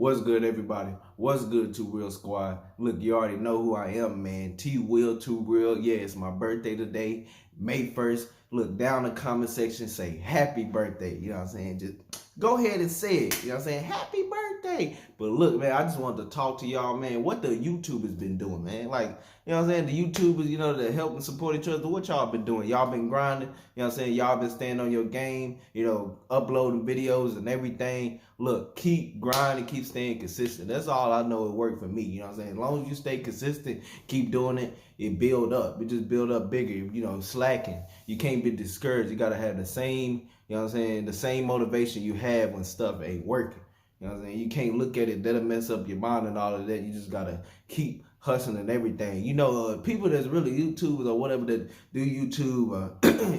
What's good, everybody? What's good, TWill squad? Look, you already know who I am, man. TWill. Yeah, it's my birthday today, May 1st. Look, down in the comment section, say happy birthday. You know what I'm saying? Just go ahead and say it. You know what I'm saying? Happy birthday. But look, man, I just wanted to talk to y'all, man. What the YouTubers been doing, man? Like, you know what I'm saying? The YouTubers, you know, that help and support each other. What y'all been doing? Y'all been grinding. You know what I'm saying? Y'all been staying on your game, you know, uploading videos and everything. Look, keep grinding, keep staying consistent. That's all I know it worked for me. You know what I'm saying? As long as you stay consistent, keep doing it, it build up. It just build up bigger, you know, slacking. You can't be discouraged. You got to have the same, you know what I'm saying, the same motivation you have when stuff ain't working. You know what I'm saying? You can't look at it, that'll mess up your mind and all of that. You just got to keep hustling and everything. You know, people that's really YouTubers or whatever that do YouTube,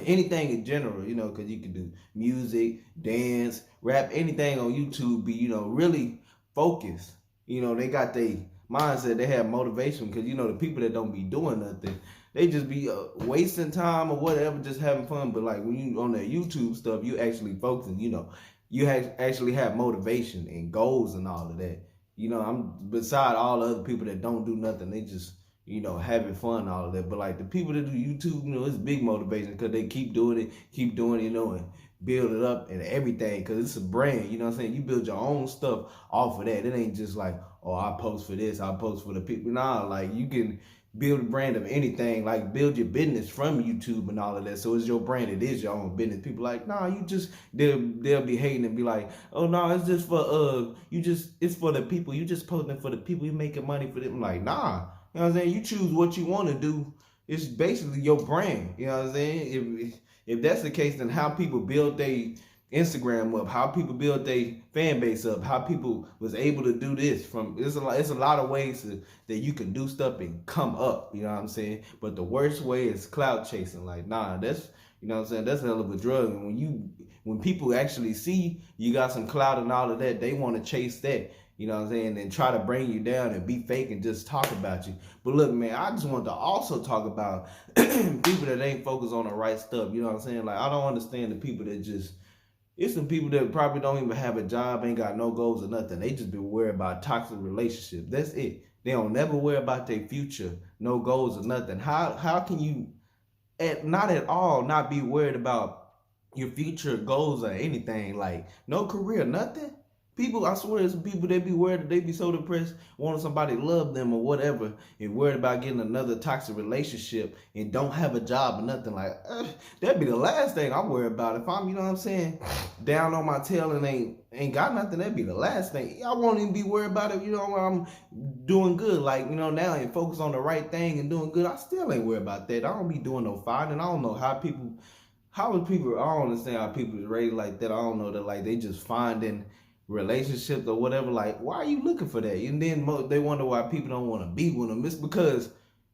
anything in general, you know, because you can do music, dance, rap, anything on YouTube, be, you know, really focused. You know, they got their mindset, they have motivation, because, you know, the people that don't be doing nothing, they just be wasting time or whatever, just having fun. But like when you on that YouTube stuff, you actually focusing, you know, you actually have motivation and goals and all of that. You know, I'm beside all the other people that don't do nothing. They just, you know, having fun and all of that. But like the people that do YouTube, you know, it's big motivation because they keep doing it, you know, and build it up and everything, because it's a brand. You know what I'm saying? You build your own stuff off of that. It ain't just like, oh, I post for this, I post for the people. Nah, like you can build a brand of anything, like build your business from YouTube and all of that. So it's your brand, it is your own business. People like, nah, you just, they'll be hating and be like, oh no, it's just for it's for the people. You just posting for the people, you making money for them. I'm like, nah, you know what I'm saying? You choose what you want to do. It's basically your brand. You know what I'm saying? If that's the case, then how people build their Instagram up, how people build their fan base up, how people was able to do this from, it's a lot of ways that you can do stuff and come up, you know what I'm saying? But the worst way is cloud chasing. Like, nah, that's, you know what I'm saying, that's a hell of a drug. And when people actually see you got some clout and all of that, they want to chase that. You know what I'm saying? And try to bring you down and be fake and just talk about you. But look, man, I just want to also talk about people that ain't focused on the right stuff. You know what I'm saying? Like, I don't understand the people that just, it's some people that probably don't even have a job, ain't got no goals or nothing. They just be worried about toxic relationships. That's it. They don't never worry about their future, no goals or nothing. How can you, not at all, not be worried about your future goals or anything? Like, no career, nothing? People, I swear, there's some people that be worried, that they be so depressed, wanting somebody to love them or whatever, and worried about getting another toxic relationship and don't have a job or nothing. Like, that'd be the last thing I'm worried about. If I'm, you know what I'm saying, down on my tail and ain't got nothing, that'd be the last thing. I won't even be worried about it, you know, when I'm doing good. Like, you know, now and focus on the right thing and doing good. I still ain't worried about that. I don't be doing no fighting. I don't know how people, I don't understand how people is raised like that. I don't know that, like, they just finding relationships or whatever. Like, why are you looking for that? And then they wonder why people don't want to be with them. It's because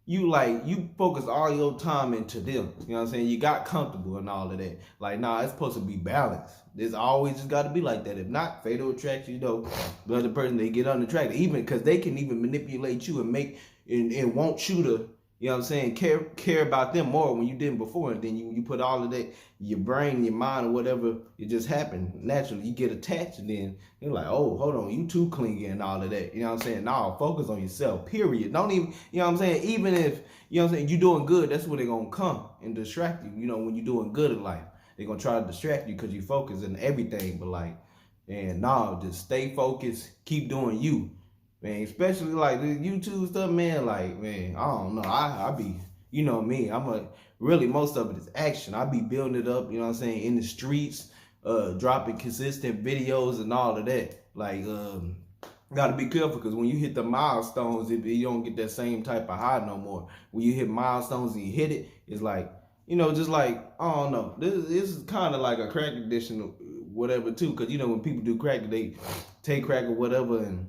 you focus all your time into them. You know what I'm saying? You got comfortable and all of that. Like, nah, it's supposed to be balanced. It's always just got to be like that. If not, fatal attraction, you know, the other person, they get unattracted. Even because they can even manipulate you and make and want you to, you know what I'm saying, care about them more when you didn't before. And then you put all of that, your brain, your mind, or whatever, it just happened naturally. You get attached, and then you're like, oh, hold on, you too clingy and all of that. You know what I'm saying? No, focus on yourself, period. Don't even, you know what I'm saying? Even if, you know what I'm saying, you doing good, that's where they're going to come and distract you. You know, when you're doing good in life, they're going to try to distract you because you focus on everything. But like, and no, just stay focused, keep doing you. Man, especially like the YouTube stuff, man, like, man, I don't know. I be, you know me, really, most of it is action. I be building it up, you know what I'm saying, in the streets, dropping consistent videos and all of that. Like, gotta be careful, because when you hit the milestones, you don't get that same type of high no more. When you hit milestones and you hit it, it's like, you know, just like, I don't know. This is kind of like a crack addiction or whatever too, because, you know, when people do crack, they take crack or whatever, and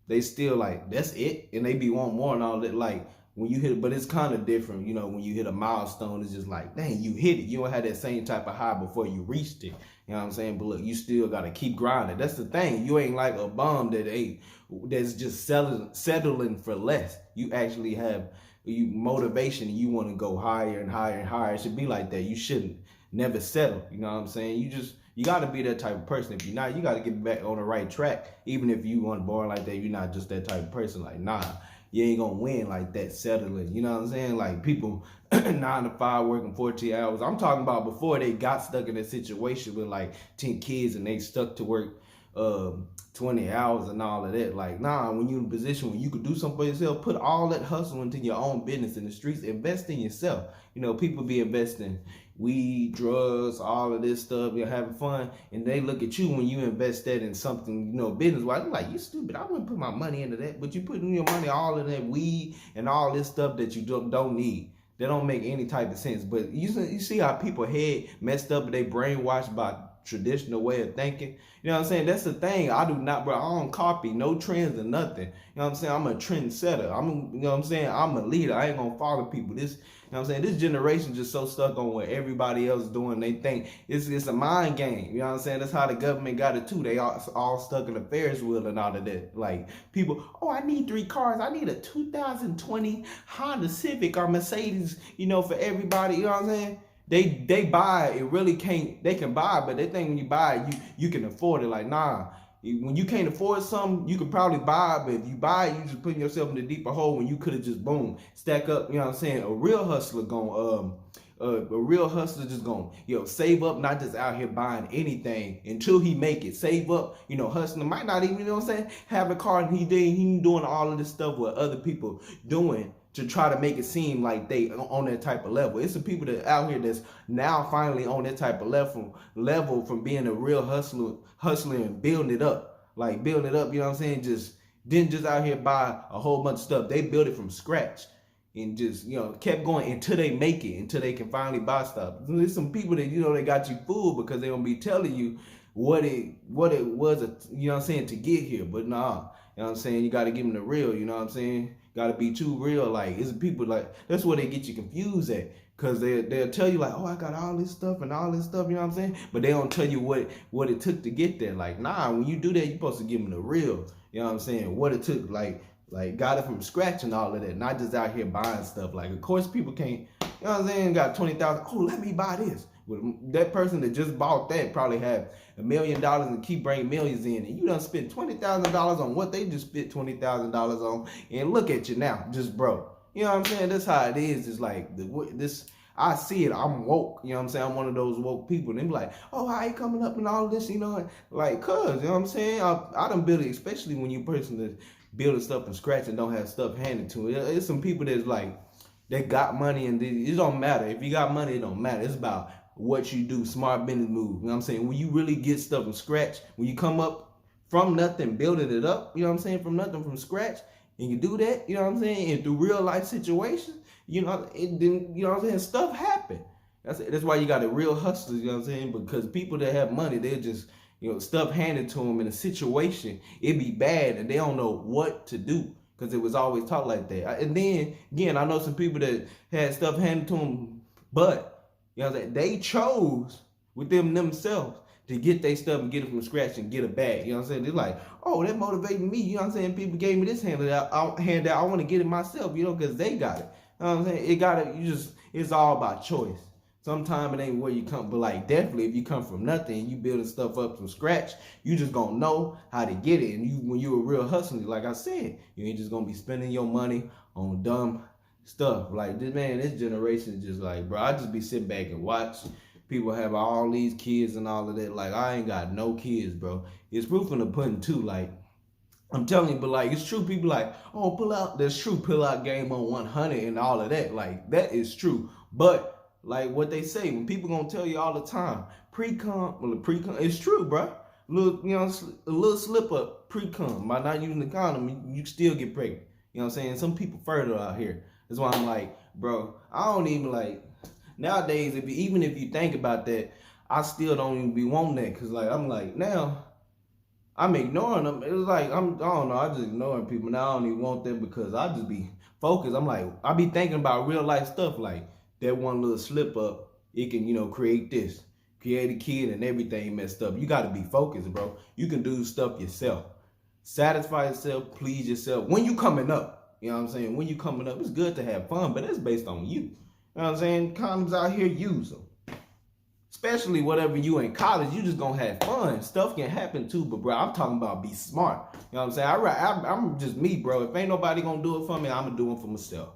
they still like, that's it, and they be wanting more and all that. Like, when you hit it, but it's kind of different, you know, when you hit a milestone, it's just like, dang, you hit it. You don't have that same type of high before you reached it. You know what I'm saying? But look, you still got to keep grinding. That's the thing. You ain't like a bum that's just settling for less. You actually have motivation, and you want to go higher and higher and higher. It should be like that. You shouldn't never settle. You know what I'm saying? You just, You got to be that type of person. If you're not, you got to get back on the right track. Even if you want born like that, you're not just that type of person. Like, nah, you ain't gonna win like that settling. You know what I'm saying? Like people 9 to 5 working 14 hours. I'm talking about before they got stuck in a situation with like 10 kids and they stuck to work 20 hours and all of that. Like, nah, when you're in a position where you could do something for yourself, put all that hustle into your own business in the streets, invest in yourself. You know, people be investing weed, drugs, all of this stuff, you're having fun, and they look at you when you invest that in something, you know, business-wise, like, you stupid, I wouldn't put my money into that, but you putting your money all in that weed and all this stuff that you don't need. They don't make any type of sense. But you see how people head messed up and they brainwashed by traditional way of thinking. You know what I'm saying? That's the thing. I do not, bro. I don't copy no trends or nothing. You know what I'm saying? I'm a trendsetter. You know what I'm saying? I'm a leader. I ain't gonna follow people. This, you know what I'm saying? This generation just so stuck on what everybody else is doing. They think it's a mind game. You know what I'm saying? That's how the government got it too. They all stuck in the Ferris wheel and all of that. Like people, oh, I need 3 cars. I need a 2020 Honda Civic or Mercedes, you know, for everybody. You know what I'm saying? They buy it, really can't, they can buy it, but they think when you buy it, you can afford it. Like, nah, when you can't afford something, you could probably buy it, but if you buy it, you just putting yourself in a deeper hole when you could have just, boom, stack up, you know what I'm saying? A real hustler just gonna, save up, not just out here buying anything until he make it. Save up, hustling, might not even, you know what I'm saying, have a car, and he doing all of this stuff what other people doing to try to make it seem like they on that type of level. It's some people that out here that's now finally on that type of level from being a real hustler and building it up. Like building it up, you know what I'm saying? Didn't just out here buy a whole bunch of stuff. They built it from scratch and just, kept going until they make it, until they can finally buy stuff. There's some people that, they got you fooled because they don't be telling you what it was, you know what I'm saying, to get here. But nah, you know what I'm saying? You got to give them the real, you know what I'm saying? Got to be too real. Like, it's people like, that's where they get you confused at. Because they'll tell you like, oh, I got all this stuff and all this stuff, you know what I'm saying? But they don't tell you what it took to get there. Like, nah, when you do that, you're supposed to give them the real, you know what I'm saying? What it took, like got it from scratch and all of that. Not just out here buying stuff. Like, of course, people can't, you know what I'm saying? Got 20,000, oh, let me buy this. Well, that person that just bought that probably have $1 million and keep bringing millions in, and you done spent $20,000 on what they just spent $20,000 on, and look at you now, just broke. You know what I'm saying? That's how it is. It's like this. I see it. I'm woke. You know what I'm saying? I'm one of those woke people. And they be like, oh, how you coming up and all this? Like, cuz, you know what I'm saying? I done build it, especially when you person that's building stuff from scratch and don't have stuff handed to it. It's some people that's like, they got money and it don't matter. If you got money, it don't matter. It's about what you do, smart business move. You know what I'm saying? When you really get stuff from scratch, when you come up from nothing, building it up, you know what I'm saying, from nothing, from scratch, and you do that, you know what I'm saying, and through real life situations, you know what I'm saying, stuff happen. That's why you got a real hustlers, you know what I'm saying, because people that have money, they're just, stuff handed to them in a situation, it be bad, and they don't know what to do, because it was always taught like that. And then, again, I know some people that had stuff handed to them, but you know what I'm saying, they chose within themselves to get their stuff and get it from scratch and get a bag. You know what I'm saying? They're like, oh, that motivated me. You know what I'm saying? People gave me this handout. I want to get it myself, because they got it. You know what I'm saying? It's all about choice. Sometimes it ain't where you come, but like definitely if you come from nothing and you building stuff up from scratch, you just gonna know how to get it. And when you're a real hustler, like I said, you ain't just gonna be spending your money on dumb stuff. Like this generation is just like, bro, I just be sitting back and watch people have all these kids and all of that. Like, I ain't got no kids, bro. It's proof in the pudding too. Like, I'm telling you, but like, it's true. People like, oh, pull out game on 100 and all of that. Like, that is true. But like what they say, when people gonna tell you all the time, pre-cum, it's true, bro. A little slip up pre-cum by not using the condom, you still get pregnant. You know what I'm saying? Some people fertile out here. That's why I'm like, bro, I don't even like, nowadays, even if you think about that, I still don't even be wanting that. Cause like, I'm like, now, I'm ignoring them. It was like, I don't know, I just ignoring people. Now I don't even want that because I just be focused. I'm like, I be thinking about real life stuff. Like, that one little slip up, it can, create this. Create a kid and everything messed up. You gotta be focused, bro. You can do stuff yourself. Satisfy yourself, please yourself. When you coming up, you know what I'm saying? When you coming up, it's good to have fun, but it's based on you. You know what I'm saying? Condoms out here, use them. especially whatever you in college, you just gonna have fun. Stuff can happen too, but bro, I'm talking about be smart. You know what I'm saying? I'm just me, bro. If ain't nobody gonna do it for me, I'm gonna do it for myself.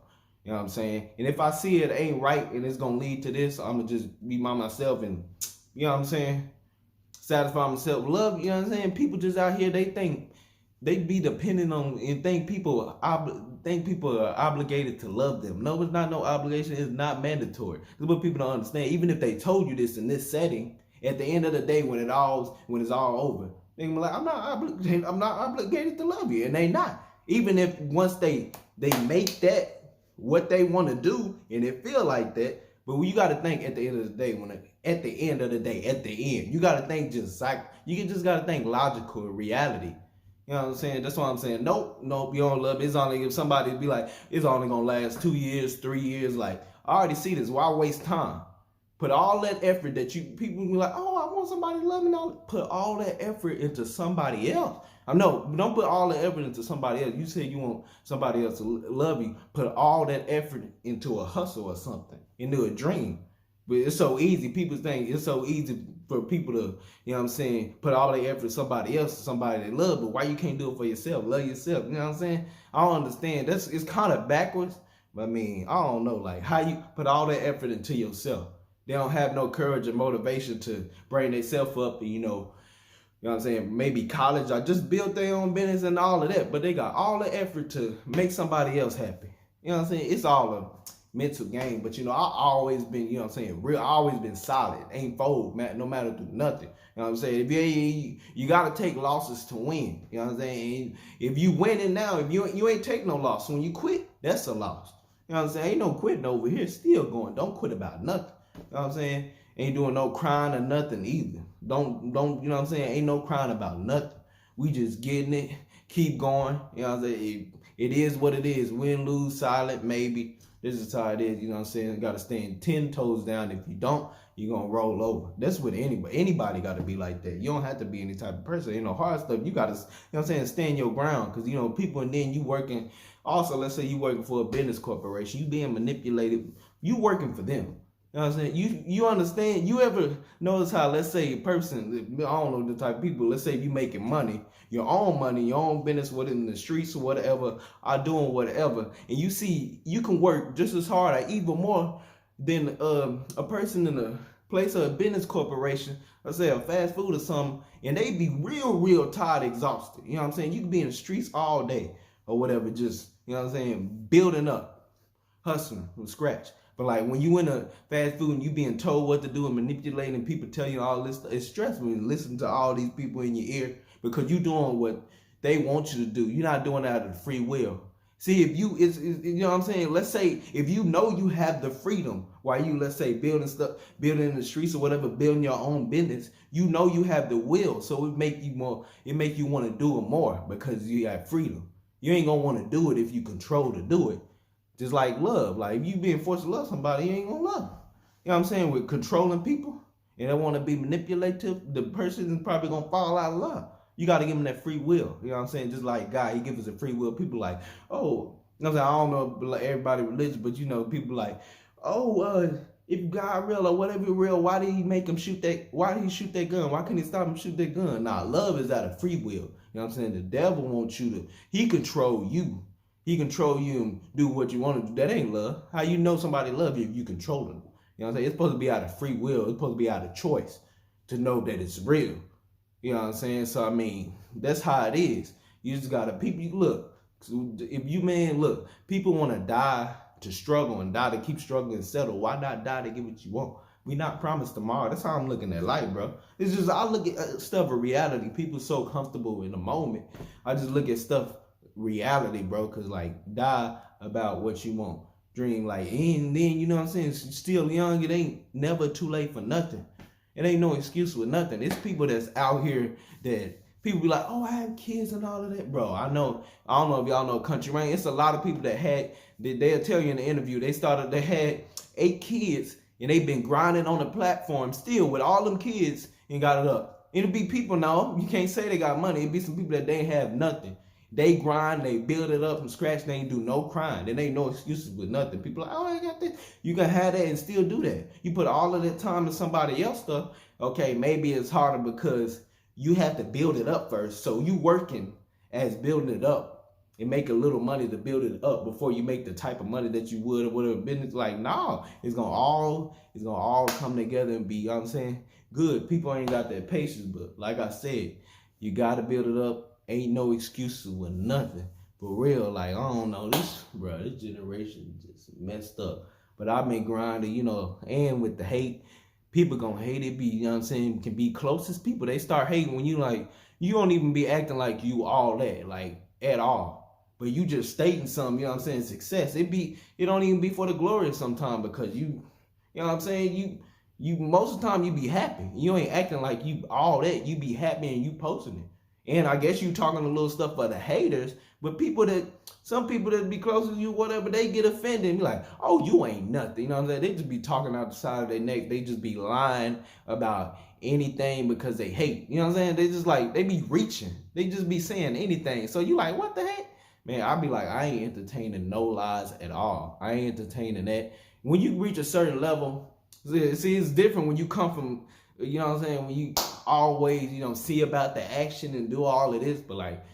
You know what I'm saying? And if I see it ain't right and it's gonna lead to this, I'm gonna just be by myself and, you know what I'm saying, satisfy myself. Love, you know what I'm saying? People just out here, they think they be dependent on and think people are obligated to love them. No, it's not no obligation. It's not mandatory. This is what people don't understand. Even if they told you this in this setting, at the end of the day, when it's all over, they gonna be like, I'm not obligated to love you, and they not. Even if once they make that what they want to do and it feel like that, but you got to think at the end of the day, you got to think just got to think logical reality. You know what I'm saying? That's why I'm saying, nope, you don't love it. It's only if somebody be like, it's only gonna last 2 years, 3 years. Like, I already see this. Why waste time? Put all that effort that people be like, oh, I want somebody to love me. Put all that effort into somebody else. I know, don't put all the effort into somebody else. You said you want somebody else to love you. Put all that effort into a hustle or something, into a dream. But it's so easy. People think it's so easy for people to, you know what I'm saying, put all their effort to somebody else, somebody they love. But why you can't do it for yourself? Love yourself. You know what I'm saying? I don't understand. It's kind of backwards. But I mean, I don't know, like how you put all that effort into yourself. They don't have no courage or motivation to bring themselves up and, you know what I'm saying, maybe college or just build their own business and all of that. But they got all the effort to make somebody else happy. You know what I'm saying? It's all a mental game. But, you know, I always been, you know what I'm saying, I always been solid. Ain't fold, man, no matter do nothing. You know what I'm saying? If you got to take losses to win. You know what I'm saying? If you winning now, if you ain't take no loss. When you quit, that's a loss. You know what I'm saying? Ain't no quitting over here. Still going. Don't quit about nothing. You know what I'm saying? Ain't doing no crying or nothing either. Don't, you know what I'm saying? Ain't no crying about nothing. We just getting it. Keep going. You know what I'm saying? It is what it is. Win, lose, silent, maybe. This is how it is. You know what I'm saying? You got to stand 10 toes down. If you don't, you're going to roll over. That's what anybody got to be like that. You don't have to be any type of person. You know, hard stuff, you got to, you know what I'm saying, stand your ground. Because, you know, people, and then you working. Also, let's say you working for a business corporation. You being manipulated. You working for them. You know what I'm saying? You understand? You ever notice how, let's say, a person, I don't know the type of people, let's say you making money, your own business, whether in the streets or whatever, are doing whatever, and you see you can work just as hard or even more than a person in a place or a business corporation, let's say a fast food or something, and they be real tired, exhausted. You know what I'm saying? You can be in the streets all day or whatever, just, you know what I'm saying, building up, hustling from scratch. But like when you in a fast food and you being told what to do and manipulating, people tell you all this stuff, it's stressful. You listen to all these people in your ear because you doing what they want you to do. You're not doing it out of free will. See, if you, you know what I'm saying? Let's say if you know you have the freedom while you, let's say, building in the streets or whatever, building your own business, you know you have the will. So it make you want to do it more because you have freedom. You ain't gonna want to do it if you control to do it. Just like love. Like if you being forced to love somebody, you ain't gonna love them. You know what I'm saying? With controlling people and they want to be manipulative, the person is probably gonna fall out of love. You got to give them that free will. You know what I'm saying? Just like God, he gives us a free will. People like, oh, you know what I'm saying? I don't know everybody religious, but you know, people like, oh, if God real or whatever real, why did he make him shoot that? Why did he shoot that gun? Why couldn't he stop him shoot that gun? Nah, love is out of free will. You know what I'm saying? The devil wants you to, he control you. He control you and do what you want to do. That ain't love. How you know somebody love you if you control them? You know what I'm saying? It's supposed to be out of free will. It's supposed to be out of choice to know that it's real. You know what I'm saying? So, I mean, that's how it is. You just got to, people want to die to struggle and die to keep struggling and settle. Why not die to get what you want? We not promised tomorrow. That's how I'm looking at life, bro. It's just, I look at stuff of reality. People so comfortable in the moment. I just look at stuff reality, bro, because like die about what you want, dream, like, and then, you know what I'm saying, still young. It ain't never too late for nothing. It ain't no excuse with nothing. It's people that's out here that people be like, oh, I have kids and all of that, bro. I don't know if y'all know Country Rain. It's a lot of people that they'll tell you in the interview, they had 8 kids and they've been grinding on the platform still with all them kids and got it up. It'll be people now, you can't say they got money. It'll be some people that they ain't have nothing. They grind, they build it up from scratch, they ain't do no crime. Then ain't no excuses with nothing. People like, oh, I got this. You can have that and still do that. You put all of that time in somebody else stuff, okay, maybe it's harder because you have to build it up first. So you working as building it up and make a little money to build it up before you make the type of money that you would or whatever business. Like, no, it's gonna all come together and be, you know what I'm saying, good. People ain't got that patience, but like I said, you gotta build it up. Ain't no excuses with nothing. For real, like, I don't know, this generation just messed up. But I've been grinding, you know, and with the hate, people gonna hate it, you know what I'm saying, can be closest people. They start hating when you like, you don't even be acting like you all that, like, at all. But you just stating something, you know what I'm saying, success. It don't even be for the glory sometimes because you know what I'm saying, you most of the time you be happy. You ain't acting like you all that. You be happy and you posting it. And I guess you talking a little stuff for the haters, but some people that be close to you, whatever, they get offended and be like, oh, you ain't nothing. You know what I'm saying? They just be talking out the side of their neck. They just be lying about anything because they hate. You know what I'm saying? They just like, they be reaching. They just be saying anything. So you like, what the heck? Man, I be like, I ain't entertaining no lies at all. I ain't entertaining that. When you reach a certain level, see, it's different when you come from, you know what I'm saying, when you always, you know, see about the action and do all of this, but like,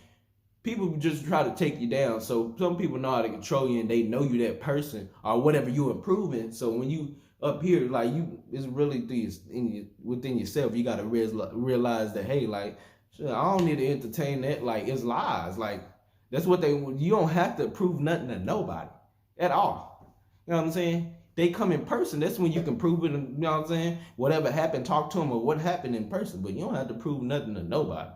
people just try to take you down. So some people know how to control you and they know you that person or whatever you improving. So when you up here, like, you, it's really within yourself. You got to realize that, hey, like, shit, I don't need to entertain that. Like, it's lies. Like, that's what you don't have to prove nothing to nobody at all. You know what I'm saying? They come in person. That's when you can prove it. You know what I'm saying? Whatever happened, talk to them or what happened in person. But you don't have to prove nothing to nobody.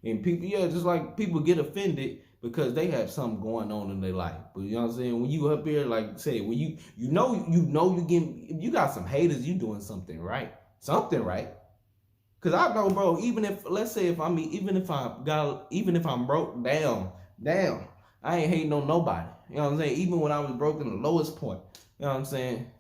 And people, yeah, just like people get offended because they have something going on in their life. But you know what I'm saying? When you up here, like say, when you you got some haters, you doing something right. Something right. Cause I know, bro, even if, let's say even if I'm broke down, I ain't hating on nobody. You know what I'm saying? Even when I was broke in the lowest point. You know what I'm saying?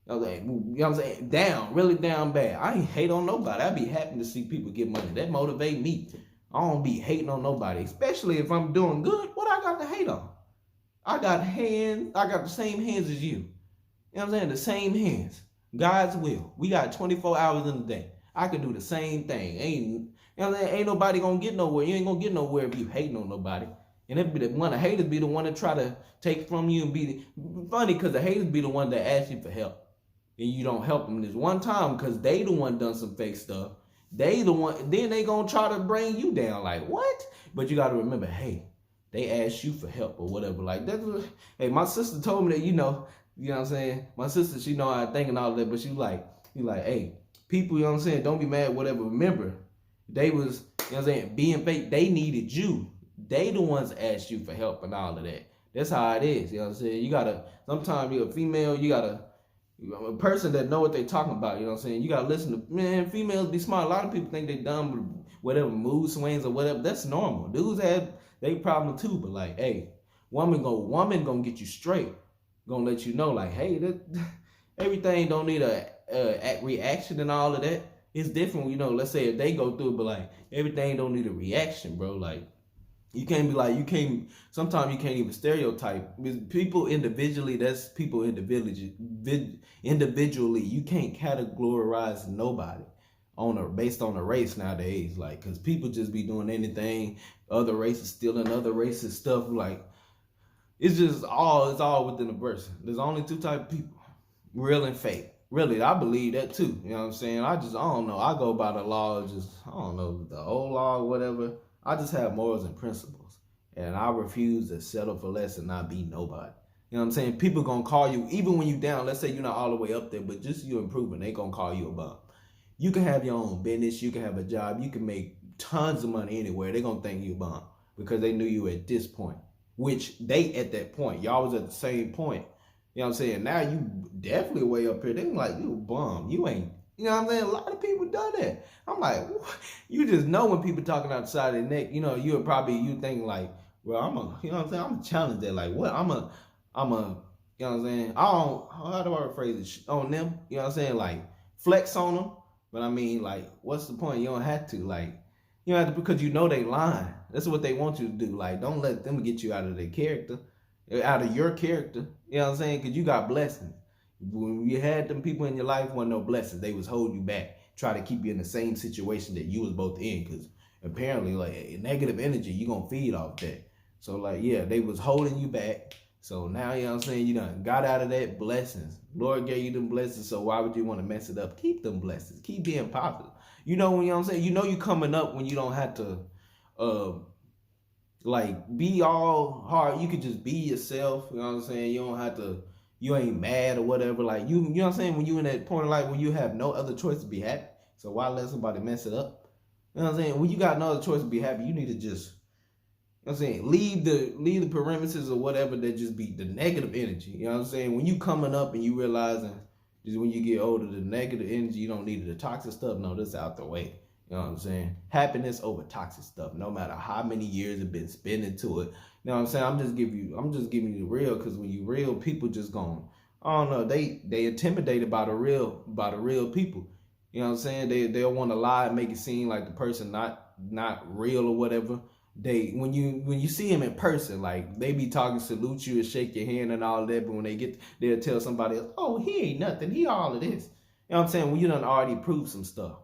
I was like, you know what I'm saying? Down, really down bad. I ain't hate on nobody. I be happy to see people get money. That motivate me. I don't be hating on nobody, especially if I'm doing good. What I got to hate on? I got the same hands as you. You know what I'm saying? The same hands. God's will. We got 24 hours in the day. I can do the same thing. You know what I'm saying? Ain't nobody gonna get nowhere. You ain't gonna get nowhere if you hating on nobody. And it be the one, the haters be the one that try to take from you and be funny because the haters be the one that ask you for help. And you don't help them this one time because they the one done some fake stuff. They the one, then they gonna try to bring you down. Like, what? But you gotta remember, hey, they asked you for help or whatever. Like, hey, my sister told me that, you know what I'm saying? My sister, she know I think and all that, but she like, hey, people, you know what I'm saying, don't be mad, whatever. Remember, they was, you know what I'm saying, being fake, they needed you. They the ones asked you for help and all of that. That's how it is. You know what I'm saying? You gotta, sometimes you're a female, a person that know what they talking about, you know what I'm saying? You gotta listen to, man, females be smart. A lot of people think they dumb with whatever mood swings or whatever. That's normal. Dudes have they problem too, but like, hey, woman gonna get you straight. Gonna let you know, like, hey, everything don't need a reaction and all of that. It's different, you know, let's say if they go through it, but like, everything don't need a reaction, bro. Like, you can't be like, sometimes you can't even stereotype. People individually, that's people individually. You can't categorize nobody based on a race nowadays. Like, cause people just be doing anything, other races stealing other races stuff. Like, it's all within a person. There's only two type of people, real and fake. Really, I believe that too. You know what I'm saying? I don't know. I go by the law, I don't know, the old law or whatever. I just have morals and principles, and I refuse to settle for less and not be nobody. You know what I'm saying? People gonna call you, even when you down, let's say you're not all the way up there, but just you improving, they gonna call you a bum. You can have your own business, you can have a job, you can make tons of money anywhere. They gonna think you a bum because they knew you at this point, which they at that point, y'all was at the same point. You know what I'm saying? Now you definitely way up here. They like, you a bum. You ain't. You know what I'm saying? A lot of people done that. I'm like, you just know when people talking outside their neck, you know, you think like, well, you know what I'm saying? I'm gonna challenge that. Like, what? I'm a, you know what I'm saying? How do I rephrase it? On them, you know what I'm saying? Like, flex on them. But I mean, like, what's the point? You don't have to. Like, You don't have to, because you know they lying. That's what they want you to do. Like, don't let them get you out of their character, out of your character. You know what I'm saying? Because you got blessings. When you had them people in your life, wasn't no blessings. They was holding you back, try to keep you in the same situation that you was both in. Because apparently, like, negative energy, you gonna feed off that. So like, yeah, they was holding you back. So now, you know what I'm saying, you done got out of that. Blessings. Lord gave you them blessings, so why would you want to mess it up? Keep them blessings. Keep being positive. You know, you know what I'm saying? You know you coming up when you don't have to uh like be all hard. You could just be yourself, you know what I'm saying? You don't have to, you ain't mad or whatever. Like you know what I'm saying, when you in that point of life when you have no other choice to be happy. So why let somebody mess it up? You know what I'm saying? When you got no other choice to be happy, you need to just, you know what I'm saying, leave the perimeters or whatever that just be the negative energy. You know what I'm saying? When you coming up and you realizing just when you get older, the negative energy, you don't need it. The toxic stuff, no, this out the way. You know what I'm saying? Happiness over toxic stuff, no matter how many years have been spent into it. You know what I'm saying? I'm just giving you the real, because when you real, people just going, I don't know, they intimidated by the real people. You know what I'm saying? They'll want to lie and make it seem like the person not real or whatever. They when you see him in person, like they be talking, salute you and shake your hand and all that, but when they'll tell somebody else, oh, he ain't nothing, he all of this. You know what I'm saying? When you done already proved some stuff.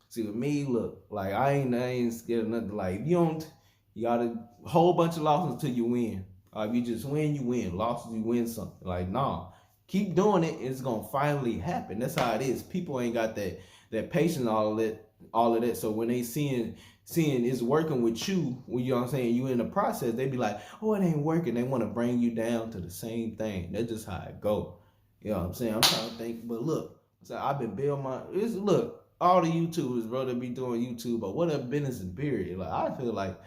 See, with me, look, like I ain't scared of nothing. Like if you got a whole bunch of losses until you win. If you just win, you win. Losses, you win something. Like, nah, keep doing it. It's gonna finally happen. That's how it is. People ain't got that patience, all of that. So when they seeing it's working with you, when you know what I'm saying, you in the process, they be like, oh, it ain't working. They want to bring you down to the same thing. That's just how it go. You know what I'm saying? I'm trying to think, but look, so I've been building look. All the YouTubers, bro, that be doing YouTube or whatever business in period. Like I feel like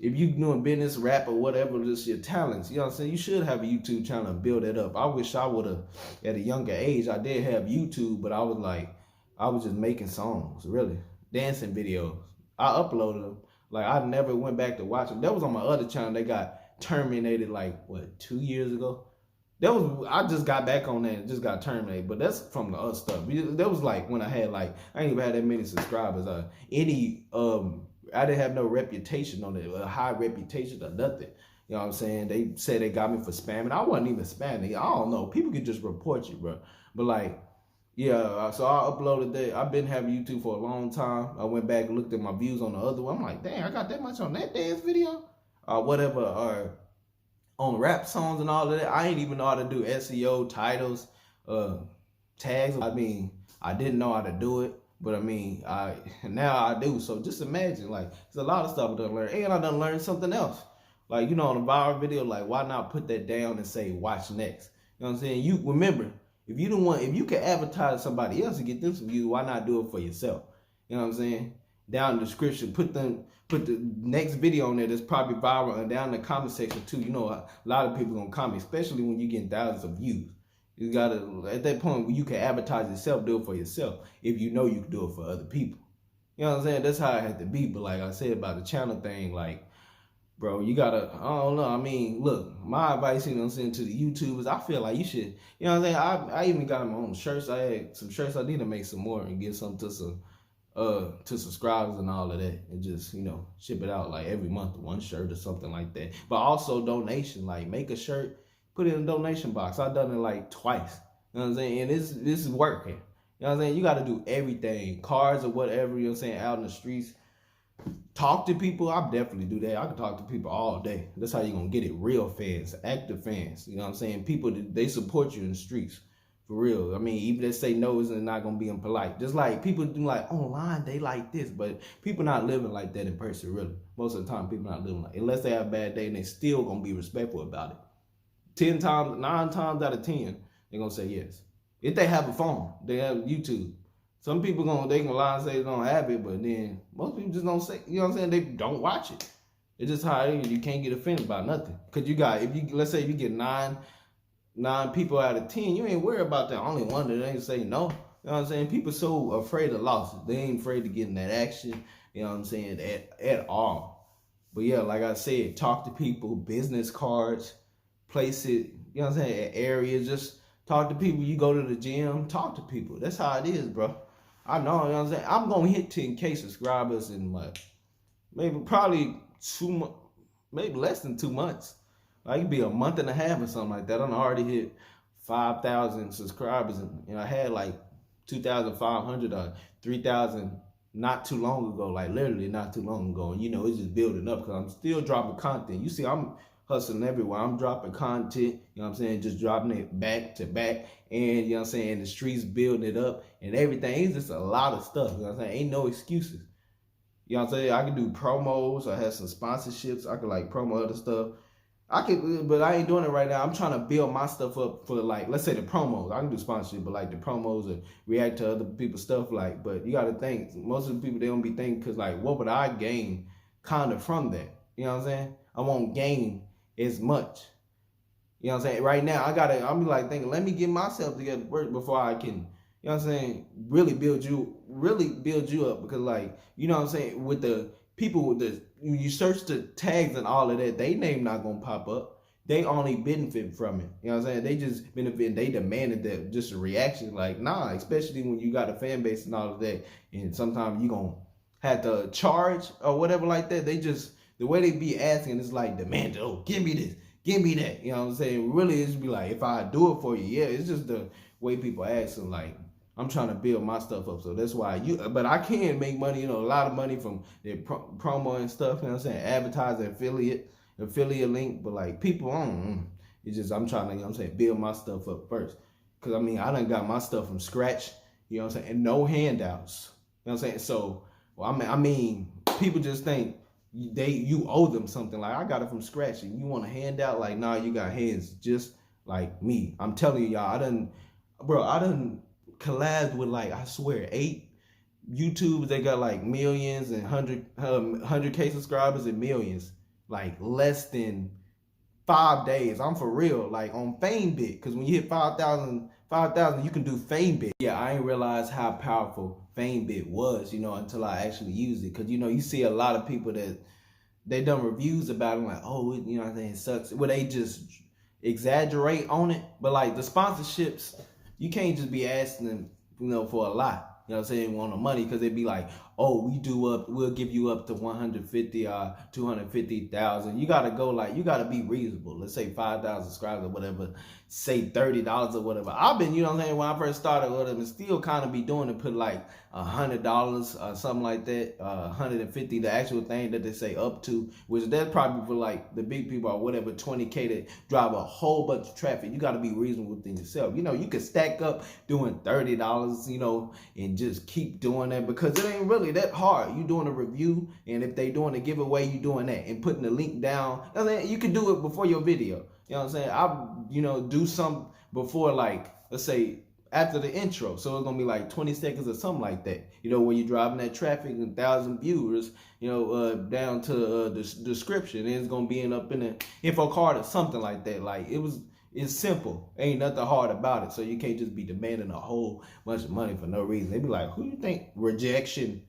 if you doing business, rap or whatever, just your talents, you know what I'm saying, you should have a YouTube channel and build that up. I wish I would have at a younger age. I did have YouTube, but I was just making songs, really. Dancing videos. I uploaded them. Like I never went back to watch them. That was on my other channel. They got terminated like what, 2 years ago? I just got back on that and just got terminated, but that's from the other stuff. That was like when I had I ain't even had that many subscribers. I didn't have no reputation on it, a high reputation or nothing. You know what I'm saying? They said they got me for spamming. I wasn't even spamming. I don't know. People can just report you, bro. But like, yeah. So I uploaded that. I've been having YouTube for a long time. I went back and looked at my views on the other one. I'm like, dang, I got that much on that dance video, or whatever, or on rap songs and all of that. I ain't even know how to do SEO, titles, tags. I mean, I didn't know how to do it, but I mean, now I do. So just imagine, like, there's a lot of stuff I done learn, and I done learned something else. Like, you know, on a viral video, like, why not put that down and say, watch next? You know what I'm saying? You remember, if you can advertise somebody else to get them some views, why not do it for yourself? You know what I'm saying? Down in the description, put the next video on there that's probably viral, and down in the comment section too. You know, a lot of people gonna comment, especially when you get thousands of views. You gotta, at that point where you can advertise yourself, do it for yourself. If you know you can do it for other people. You know what I'm saying? That's how it had to be. But like I said about the channel thing, like, bro, you gotta, I don't know. I mean, look, my advice, you know what I'm saying, to the YouTubers, I feel like you should, you know what I'm saying? I even got my own shirts. I had some shirts. I need to make some more and give some to subscribers and all of that, and just, you know, ship it out like every month, one shirt or something like that. But also donation, like make a shirt, put it in a donation box. I've done it like twice. You know what I'm saying? And this is working. You know what I'm saying? You got to do everything, cards or whatever, you know what I'm saying, out in the streets. Talk to people. I definitely do that. I can talk to people all day. That's how you're going to get it. Real fans, active fans. You know what I'm saying? People, they support you in the streets. For real. I mean, even if they say no, it's not going to be impolite. Just like people do like online, they like this. But people not living like that in person, really. Most of the time, people not living like, unless they have a bad day, and they still going to be respectful about it. 9 times out of 10, they're going to say yes. If they have a phone, they have YouTube. Some people they gonna lie and say they don't have it, but then most people just don't say, you know what I'm saying, they don't watch it. It's just how it is. You can't get offended by nothing. Cause let's say you get nine people out of 10, you ain't worried about that. Only one that ain't say no. You know what I'm saying? People so afraid of losses. They ain't afraid to get in that action, you know what I'm saying, at all. But yeah, like I said, talk to people, business cards, place it, you know what I'm saying, at areas, just talk to people. You go to the gym, talk to people. That's how it is, bro. I know, you know what I'm saying? I'm going to hit 10K subscribers in maybe probably 2 months, maybe less than 2 months. Like, it could be a month and a half or something like that. I already hit 5,000 subscribers, and I had like 2,500 or 3,000 not too long ago, like literally not too long ago. And it's just building up because I'm still dropping content. You see, I'm hustling everywhere. I'm dropping content, you know what I'm saying, just dropping it back to back. And you know what I'm saying, the streets building it up and everything. It's just a lot of stuff. You know what I'm saying? Ain't no excuses. You know what I'm saying? I can do promos. I have some sponsorships. I could like promo other stuff. I could, but I ain't doing it right now. I'm trying to build my stuff up for, like, let's say the promos. I can do sponsorship, but like the promos or react to other people's stuff. Like, but you got to think, most of the people, they don't be thinking, because like, what would I gain kind of from that? You know what I'm saying? I won't gain as much. You know what I'm saying? Right now, I'm like thinking, let me get myself together first before I can, you know what I'm saying, really build you up. Because like, you know what I'm saying, with the people with the, you search the tags and all of that, they name not gonna pop up. They only benefit from it. You know what I'm saying? They just benefit, and they demanded that, just a reaction. Like, nah, especially when you got a fan base and all of that, and sometimes you gonna have to charge or whatever like that. They just, the way they be asking is like demand, oh, give me this, give me that. You know what I'm saying? Really, it's be like, if I do it for you, yeah. It's just the way people ask, and like, I'm trying to build my stuff up, so that's why but I can make money, a lot of money from the promo and stuff, you know what I'm saying, advertising, affiliate link, but like, people it's just, I'm trying to, you know what I'm saying, build my stuff up first, because I mean, I done got my stuff from scratch, you know what I'm saying, and no handouts, you know what I'm saying, so, well, I mean, people just think you owe them something, like, I got it from scratch, and you want a handout, like, nah, you got hands just like me. I'm telling you, y'all, I done collabed with, like, I swear, 8 YouTubers. They got like millions and 100K subscribers and millions, like less than 5 days. I'm for real, like on FameBit, because when you hit 5,000, you can do FameBit. Yeah, I ain't realized how powerful FameBit was, until I actually used it. Because you see a lot of people that they done reviews about it, like, oh, you know what I'm saying, it sucks. Well, they just exaggerate on it. But like the sponsorships, you can't just be asking them, for a lot. You know what I'm saying, on the money, because they'd be like, oh, we'll give you up to 150 or 250,000. You gotta go, like, you gotta be reasonable. Let's say 5,000 subscribers or whatever, say $30 or whatever. I've been, you know what I'm saying, when I first started with them, and still kind of be doing it, put like $100 or something like that, 150, the actual thing that they say up to, which that's probably for like the big people or whatever, 20K to drive a whole bunch of traffic. You gotta be reasonable within yourself. You can stack up doing $30, and just keep doing that, because it ain't really that hard. You doing a review, and if they doing a giveaway, you doing that and putting the link down. You can do it before your video. You know what I'm saying? I do some before, like, let's say after the intro, so it's gonna be like 20 seconds or something like that. When you're driving that traffic and 1,000 viewers, down to the description, and it's gonna be up in the info card or something like that. Like, it's simple. Ain't nothing hard about it. So you can't just be demanding a whole bunch of money for no reason. They be like, who you think? Rejection.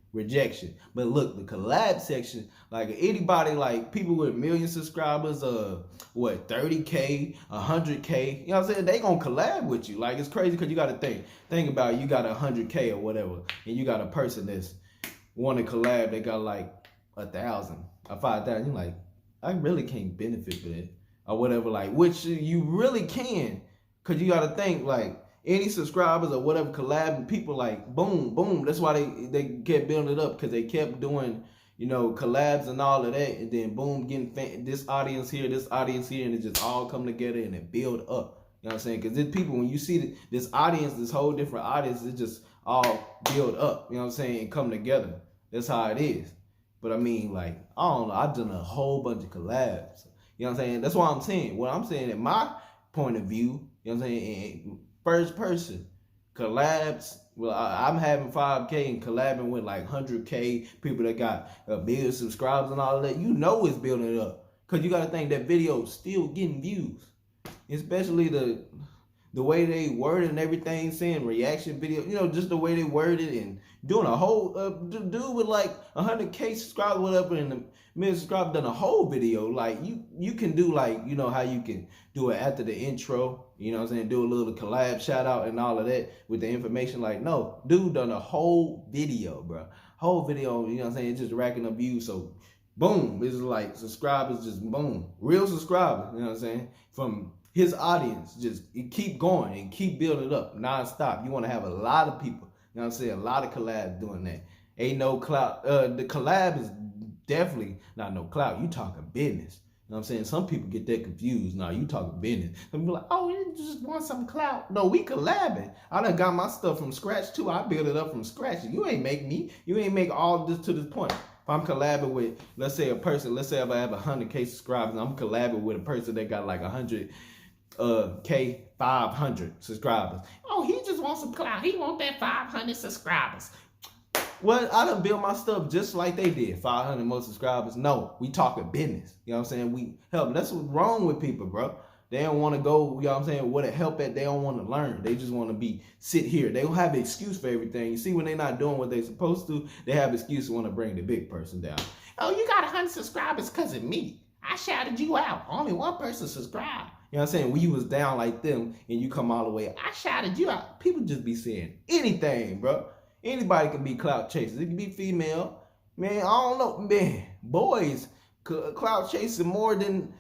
But look, the collab section, like anybody, like people with 1 million subscribers, 30K, 100K, you know what I'm saying? They gonna collab with you. Like, it's crazy, because you gotta think about it. You got 100K or whatever, and you got a person that's want to collab, they got like 1,000 or 5,000. You're like, I really can't benefit from it or whatever, like, which you really can, because you got to think, like, any subscribers or whatever collabing, people like, boom, boom. That's why they kept building it up, because they kept doing, collabs and all of that, and then boom, getting this audience here, and it just all come together and it build up. You know what I'm saying? Because there's people, when you see this audience, this whole different audience, it just all build up, you know what I'm saying, and come together. That's how it is. But I mean, like, I don't know, I've done a whole bunch of collabs. You know what I'm saying? That's what I'm saying. What I'm saying, in my point of view, you know what I'm saying, first person collabs. Well, I'm having 5K and collabing with like 100K people that got 1 million subscribers and all of that. It's building it up, because you got to think that video is still getting views, especially the way they worded and everything, saying reaction video, just the way they worded and doing a whole dude with like 100K subscribers, whatever, and a million subscribers done a whole video. Like, you can do, like, how you can do it after the intro, you know what I'm saying, do a little collab shout out and all of that with the information. Like, no, dude done a whole video, bro, whole video, you know what I'm saying, it's just racking up views. So boom, it's like subscribers just boom, real subscribers, you know what I'm saying? From his audience, just it keep going and keep building up nonstop. You want to have a lot of people, you know what I'm saying? A lot of collabs doing that. Ain't no clout. The collab is definitely not no clout. You talking business. You know what I'm saying? Some people get that confused. Now you talking business. Some people like, oh, you just want some clout. No, we collabing. I done got my stuff from scratch too. I built it up from scratch. You ain't make me. You ain't make all of this to this point. If I'm collabing with, let's say a person, let's say if I have 100K subscribers, I'm collabing with a person that got like 100K 500 subscribers. Oh, he just wants some clout. He want that 500 subscribers. Well, I done built my stuff just like they did. 500 more subscribers. No, we talking business. You know what I'm saying? We help. That's what's wrong with people, bro. They don't want to go, you know what I'm saying, where to help at. They don't want to learn. They just want to sit here. They don't have an excuse for everything. You see, when they're not doing what they're supposed to, they have an excuse to want to bring the big person down. Oh, you got 100 subscribers because of me. I shouted you out. Only one person subscribed. You know what I'm saying? When you was down like them and you come all the way, I shouted you out. People just be saying anything, bro. Anybody can be clout chasers. It can be female. Man, I don't know. Man, boys clout chasing more than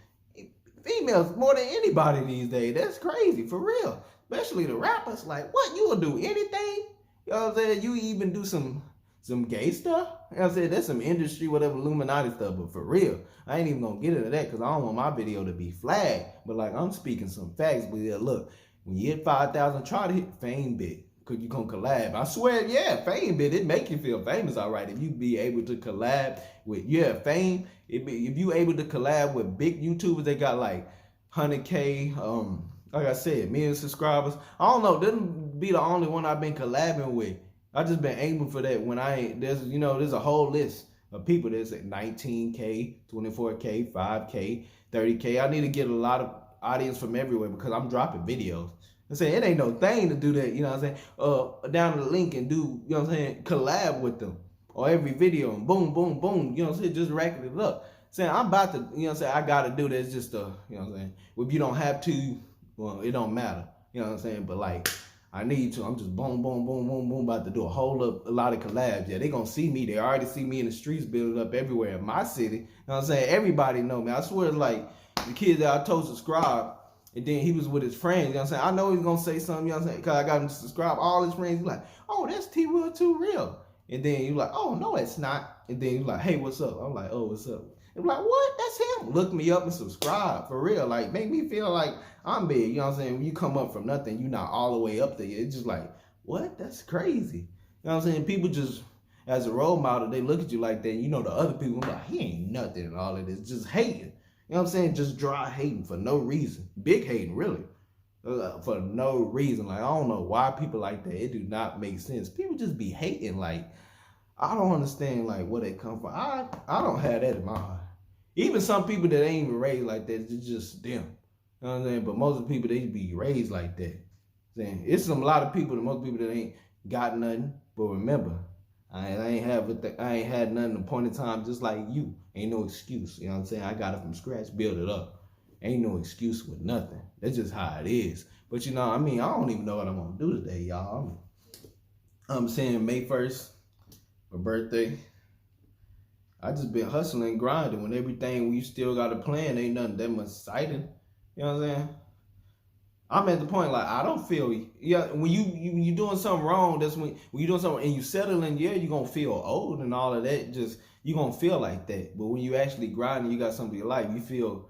females, more than anybody these days. That's crazy, for real. Especially the rappers. Like, what? You will do anything? You know what I'm saying? You even do some gay stuff? You know what I'm saying? That's some industry, whatever, Illuminati stuff. But for real, I ain't even going to get into that because I don't want my video to be flagged. But like, I'm speaking some facts. But yeah, look, when you hit 5,000, try to hit fame bit. Cause you gonna collab. I swear, yeah, fame bit, it make you feel famous, all right. If you be able to collab with, fame, if you able to collab with big YouTubers, they got like 100K, like I said, million subscribers. I don't know, them be the only one I've been collabing with. I just been aiming for that when there's a whole list of people that's at 19K, 24K, 5K, 30K. I need to get a lot of audience from everywhere because I'm dropping videos. I'm saying it ain't no thing to do that, you know what I'm saying? Down the link and do, you know what I'm saying, collab with them. Or every video and boom, boom, boom, you know what I'm saying, just racking it up. Saying I'm about to, you know what I'm saying, I gotta do this just to, you know what I'm saying. If you don't have to, well, it don't matter. You know what I'm saying? But like, I need to. I'm just boom, boom, boom, boom, boom, about to do a lot of collabs. Yeah, they gonna see me. They already see me in the streets building up everywhere in my city. You know what I'm saying? Everybody know me. I swear it's like the kids that I told subscribe. And then he was with his friends, you know what I'm saying? I know he's going to say something, you know what I'm saying? Because I got him to subscribe. All his friends, he's like, oh, that's TWill Too Real. And then you're like, oh, no, it's not. And then you're like, hey, what's up? I'm like, oh, what's up? And I'm like, what? That's him. Look me up and subscribe, for real. Like, make me feel like I'm big, you know what I'm saying? When you come up from nothing, you're not all the way up there. It's just like, what? That's crazy. You know what I'm saying? People just, as a role model, they look at you like that. You know, the other people, like, he ain't nothing and all of this. Just hating. You know what I'm saying? Just dry hating for no reason. Big hating, really. For no reason. Like, I don't know why people like that. It do not make sense. People just be hating. Like, I don't understand, like, where they come from. I don't have that in my heart. Even some people that ain't even raised like that, it's just them. You know what I'm saying? But most of the people, they be raised like that. Saying it's a lot of people, most people that ain't got nothing. But remember, I ain't had nothing to point in time just like you. Ain't no excuse. You know what I'm saying? I got it from scratch, build it up. Ain't no excuse with nothing. That's just how it is. But you know, I mean, I don't even know what I'm gonna do today, y'all. I'm saying May 1st, my birthday. I just been hustling, grinding. When you still got a plan, ain't nothing that much exciting. You know what I'm saying? I'm at the point like I don't feel when you doing something wrong. That's when you doing something and you settling. Yeah, you gonna feel old and all of that. Just you gonna feel like that. But when you actually grind and you got something in your life, you feel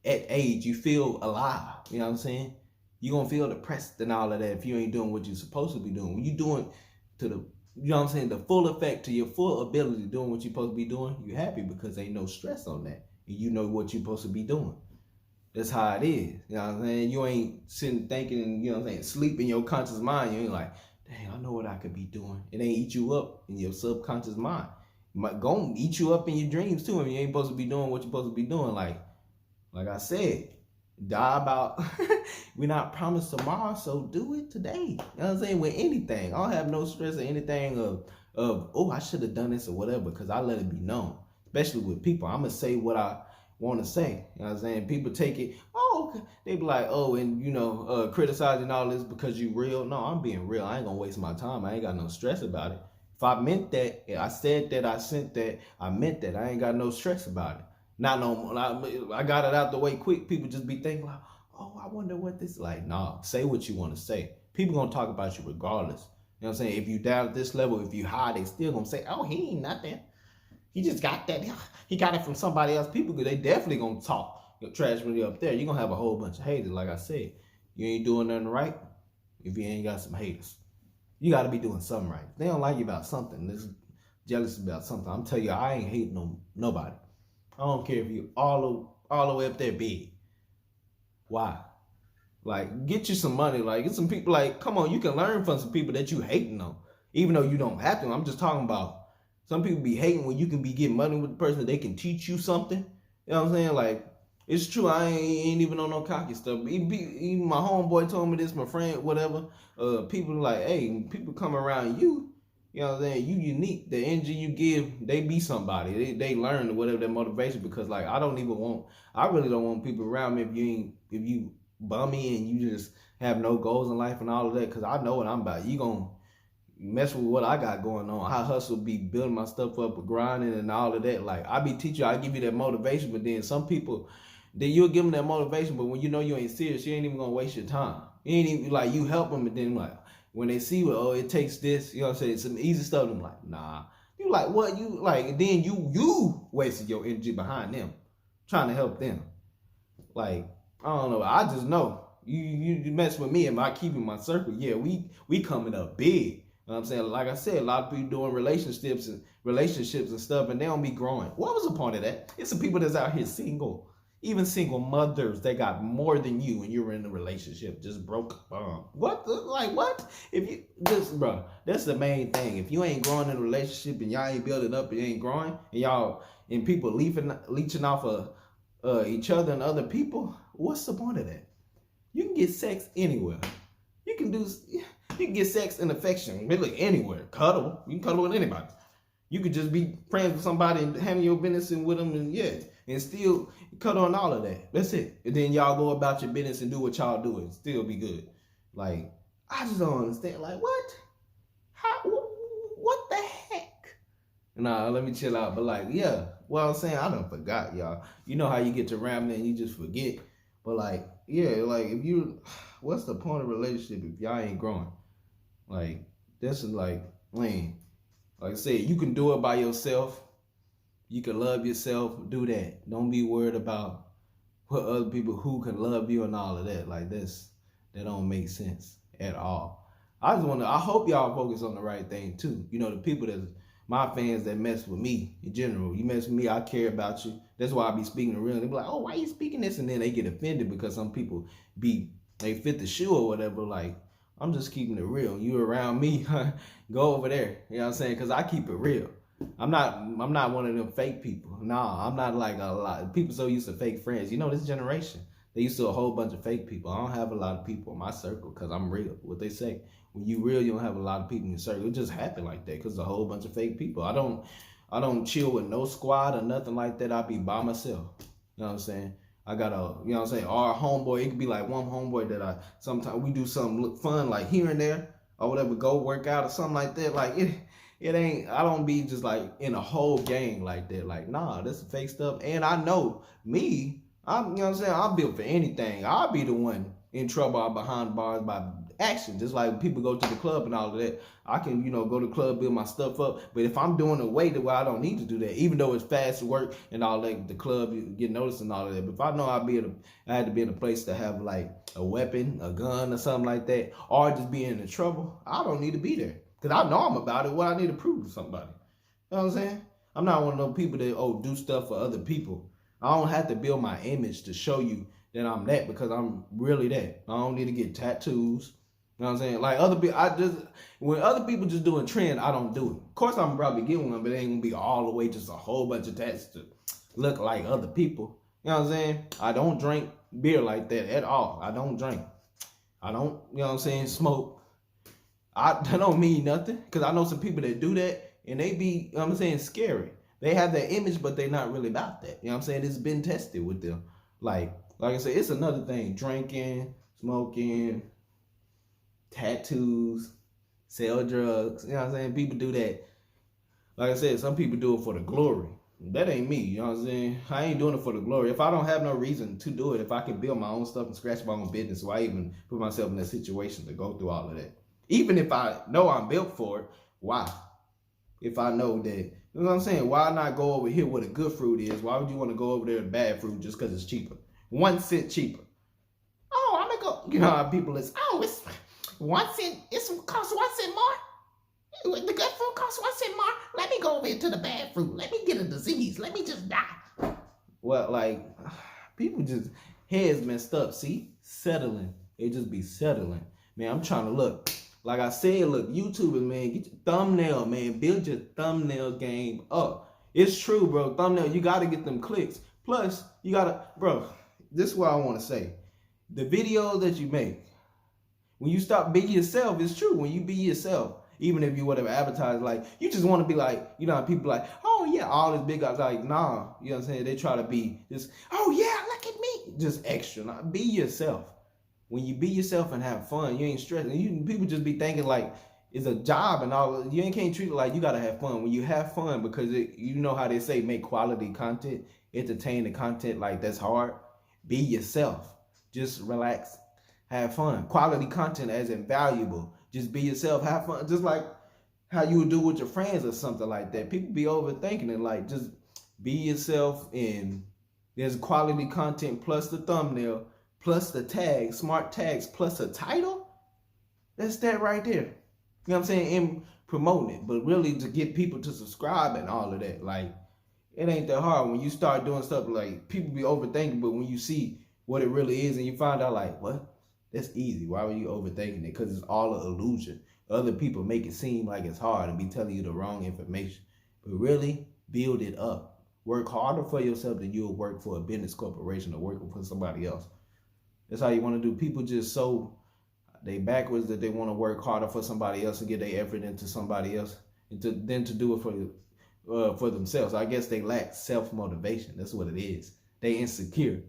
at age. You feel alive. You know what I'm saying? You gonna feel depressed and all of that if you ain't doing what you're supposed to be doing. When you doing to the you know what I'm saying, the full effect to your full ability doing what you're supposed to be doing, you happy because ain't no stress on that. And you know what you're supposed to be doing. That's how it is. You know what I'm saying? You ain't sitting thinking, you know what I'm saying, sleep in your conscious mind. You ain't like, dang, I know what I could be doing. It ain't eat you up in your subconscious mind. It might go eat you up in your dreams too. I mean, you ain't supposed to be doing what you're supposed to be doing. Like I said, die about, we're not promised tomorrow, so do it today. You know what I'm saying? With anything. I don't have no stress or anything of oh, I should have done this or whatever, because I let it be known. Especially with people. I'm going to say what I want to say. You know what I'm saying? People take it, oh, okay. They be like, oh, and you know, criticizing all this because you real. No, I'm being real. I ain't gonna waste my time. I ain't got no stress about it. If I meant that, I said that, I sent that, I meant that. I ain't got no stress about it. Not no more. I got it out the way quick. People just be thinking like, oh, I wonder what this is like. Nah, say what you want to say. People gonna talk about you regardless. You know what I'm saying? If you down at this level, if you high, they still gonna say, oh, he ain't nothing. He just got that. He got it from somebody else. People, they definitely gonna talk trash when you up there. You're gonna have a whole bunch of haters. Like I said, you ain't doing nothing right if you ain't got some haters. You got to be doing something right. If they don't like you about something, they're jealous about something, I'm telling you, I ain't hating on nobody. I don't care if you all the way up there big. Why? Like, get you some money. Like, get some people. Like, come on, you can learn from some people that you hating on, even though you don't have to. I'm just talking about some people be hating when you can be getting money with the person that they can teach you something. You know what I'm saying? Like, it's true. I ain't even on no cocky stuff. Even my homeboy told me this, my friend, whatever. People like, hey, people come around you, you know what I'm saying? You unique. The energy you give, they be somebody. They learn whatever their motivation. Because like, I really don't want people around me if you bummy and you just have no goals in life and all of that. Because I know what I'm about. You gonna mess with what I got going on. I hustle, be building my stuff up, grinding and all of that. Like, I be teaching, I give you that motivation, but then some people, then you'll give them that motivation, but when you know you ain't serious, you ain't even gonna waste your time. You ain't even, like, you help them, and then like, when they see, well, oh, it takes this, you know what I'm saying, some easy stuff, I'm like, nah. You like, what, you, like, and then you wasted your energy behind them, trying to help them. Like, I don't know, I just know, you mess with me, am I keeping my circle? Yeah, we coming up big. You know what I'm saying? Like I said, a lot of people doing relationships and stuff, and they don't be growing. What was the point of that? It's some people that's out here single. Even single mothers, they got more than you and you're in a relationship. Just broke. What? What? If you just, bro, that's the main thing. If you ain't growing in a relationship and y'all ain't building up and ain't growing, and people leeching off of each other and other people, what's the point of that? You can get sex anywhere. You can get sex and affection really anywhere. Cuddle. You can cuddle with anybody. You could just be friends with somebody and handle your business and with them, and still cut on all of that. That's it. And then y'all go about your business and do what y'all do and still be good. Like, I just don't understand. Like, what? What the heck? Nah, let me chill out. But like, yeah, well, I'm saying, I done forgot, y'all. You know how you get to rambling and you just forget. But like, yeah, like, what's the point of a relationship if y'all ain't growing? Like, this is like, lame. Like I said, you can do it by yourself. You can love yourself. Do that. Don't be worried about what other people who can love you and all of that. Like, that don't make sense at all. I hope y'all focus on the right thing too. You know, the people my fans that mess with me in general. You mess with me, I care about you. That's why I be speaking the real. They be like, oh, why you speaking this? And then they get offended because some people they fit the shoe or whatever. Like, I'm just keeping it real. You around me, go over there. You know what I'm saying? Because I keep it real. I'm not one of them fake people. Nah, I'm not like a lot. People so used to fake friends. You know, this generation, they used to a whole bunch of fake people. I don't have a lot of people in my circle because I'm real. What they say, when you real, you don't have a lot of people in your circle. It just happened like that because a whole bunch of fake people. I don't chill with no squad or nothing like that. I be by myself. You know what I'm saying? I got you know what I'm saying, our homeboy, it could be like one homeboy that sometimes we do something look fun, like here and there, or whatever, go work out or something like that. Like, it ain't, I don't be just like in a whole gang like that. Like, nah, that's fake stuff. And I know me, you know what I'm saying, I'm built for anything. I'll be the one in trouble or behind bars by action. Just like people go to the club and all of that. I can, go to the club, build my stuff up. But if I'm doing a way to where I don't need to do that, even though it's fast work and all that, the club, you get noticed and all of that. But if I know I had to be in a place to have like a weapon, a gun or something like that, or just be in trouble, I don't need to be there. Because I know I'm about it, what I need to prove to somebody. You know what I'm saying? I'm not one of those people that, do stuff for other people. I don't have to build my image to show you that I'm that, because I'm really that. I don't need to get tattoos. You know what I'm saying? Like other people, when other people just doing trend, I don't do it. Of course, I'm probably getting one, but it ain't gonna be all the way just a whole bunch of tats to look like other people. You know what I'm saying? I don't drink beer like that at all. I don't drink. I don't, you know what I'm saying, smoke. That don't mean nothing, because I know some people that do that, and they be, you know what I'm saying, scary. They have that image, but they not really about that. You know what I'm saying? It's been tested with them. Like I said, it's another thing. Drinking, smoking, tattoos, sell drugs. You know what I'm saying? People do that. Like I said, some people do it for the glory. That ain't me. You know what I'm saying? I ain't doing it for the glory. If I don't have no reason to do it, if I can build my own stuff and scratch my own business, why even put myself in that situation to go through all of that? Even if I know I'm built for it, why? If I know that, you know what I'm saying? Why not go over here where the good fruit is? Why would you want to go over there to bad fruit just because it's cheaper? 1 cent cheaper. Oh, I'm gonna go. You know how people is. Oh, it's 1 cent. It's cost 1 cent more. The good fruit costs 1 cent more. Let me go over into the bad fruit. Let me get a disease. Let me just die. Well, like, people just heads messed up. See, settling. They just be settling. Man, I'm trying to look. Like I said, look, YouTubers, man, get your thumbnail, man. Build your thumbnail game up. It's true, bro. Thumbnail, you got to get them clicks. Plus, you got to, bro, this is what I want to say. The videos that you make, when you stop being yourself, it's true. When you be yourself, even if you whatever advertise, like, you just want to be like, you know, people like, oh, yeah, all these big guys, like, nah, you know what I'm saying? They try to be just, oh, yeah, look at me. Just extra. Nah, be yourself. When you be yourself and have fun, you ain't stressing. People just be thinking like it's a job and all. You ain't can't treat it like you gotta have fun. When you have fun, because you know how they say make quality content, entertain the content, like that's hard. Be yourself. Just relax, have fun. Quality content as invaluable. Just be yourself, have fun. Just like how you would do with your friends or something like that. People be overthinking it. Like just be yourself, and there's quality content plus the thumbnail. Plus the tag, smart tags, plus a title, that's that right there. You know what I'm saying? And promoting it, but really to get people to subscribe and all of that. Like, it ain't that hard when you start doing stuff like people be overthinking, but when you see what it really is and you find out like, what? That's easy. Why were you overthinking it? Because it's all an illusion. Other people make it seem like it's hard and be telling you the wrong information. But really, build it up. Work harder for yourself than you'll work for a business corporation or working for somebody else. That's how you want to do. People just so they backwards that they want to work harder for somebody else and get their effort into somebody else, and then to do it for themselves. I guess they lack self-motivation. That's what it is. They insecure.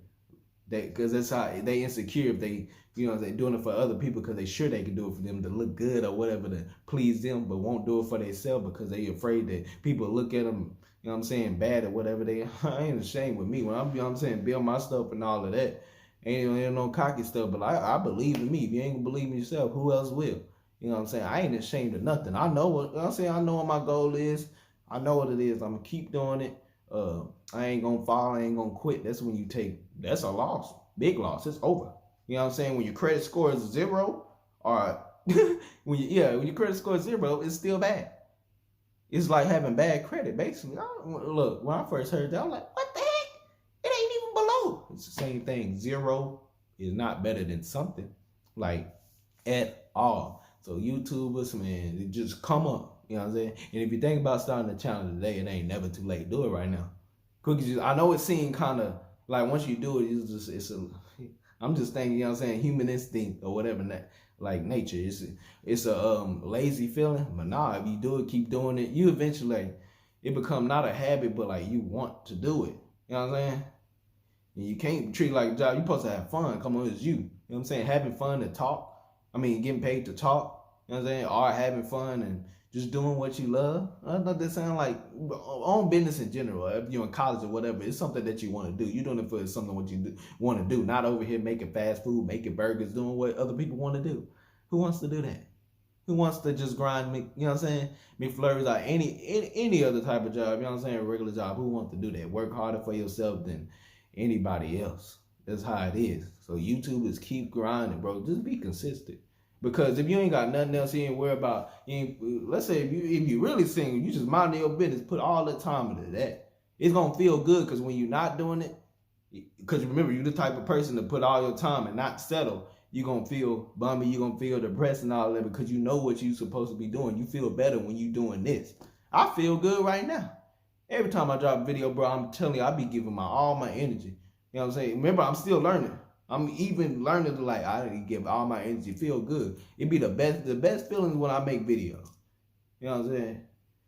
Because that's how they insecure if they, you know, they're doing it for other people because they sure they can do it for them to look good or whatever to please them, but won't do it for themselves because they afraid that people look at them, you know what I'm saying, bad or whatever. I ain't ashamed with me when I'm, you know what I'm saying, build my stuff and all of that. Ain't no cocky stuff, but I believe in me. If you ain't gonna believe in yourself, who else will? You know what I'm saying? I ain't ashamed of nothing. I know what, you know what I'm saying? I know what my goal is. I know what it is. I'm gonna keep doing it. I ain't gonna fall. I ain't gonna quit. That's when you that's a loss. Big loss. It's over. You know what I'm saying? When your credit score is 0, or when your credit score is 0, it's still bad. It's like having bad credit, basically. Look, when I first heard that, I'm like, what the heck? It ain't even below. It's the same thing. 0 is not better than something, like, at all. So YouTubers, man, they just come up. You know what I'm saying? And if you think about starting a channel today, it ain't never too late. Do it right now. Cookies, I know it seems kind of like once you do it, I'm just thinking, you know what I'm saying, human instinct or whatever, like nature. It's a lazy feeling, but nah, if you do it, keep doing it, you eventually, it become not a habit, but like you want to do it. You know what I'm saying? And you can't treat it like a job. You're supposed to have fun. Come on, it's you. You know what I'm saying? Having fun to talk. I mean, getting paid to talk. You know what I'm saying? Or having fun and just doing what you love. I know that sound like own business in general. If you're in college or whatever, it's something that you want to do. You're doing it for something what you want to do. Not over here making fast food, making burgers, doing what other people want to do. Who wants to do that? Who wants to just grind, you know what I'm saying? McFlurries or any other type of job, you know what I'm saying? A regular job. Who wants to do that? Work harder for yourself than anybody else. That's how it is. So YouTubers keep grinding, bro. Just be consistent. Because if you ain't got nothing else you ain't worry about, let's say if you really single, you just mind your business, put all the time into that. It's gonna feel good because when you're not doing it, because remember, you're the type of person to put all your time and not settle. You're gonna feel bummy, you're gonna feel depressed and all that because you know what you're supposed to be doing. You feel better when you're doing this. I feel good right now. Every time I drop a video, bro, I'm telling you, I be giving all my energy. You know what I'm saying? Remember, I'm still learning. I'm even learning to, like, I give all my energy, feel good. It be the best feelings when I make videos. You know what I'm saying?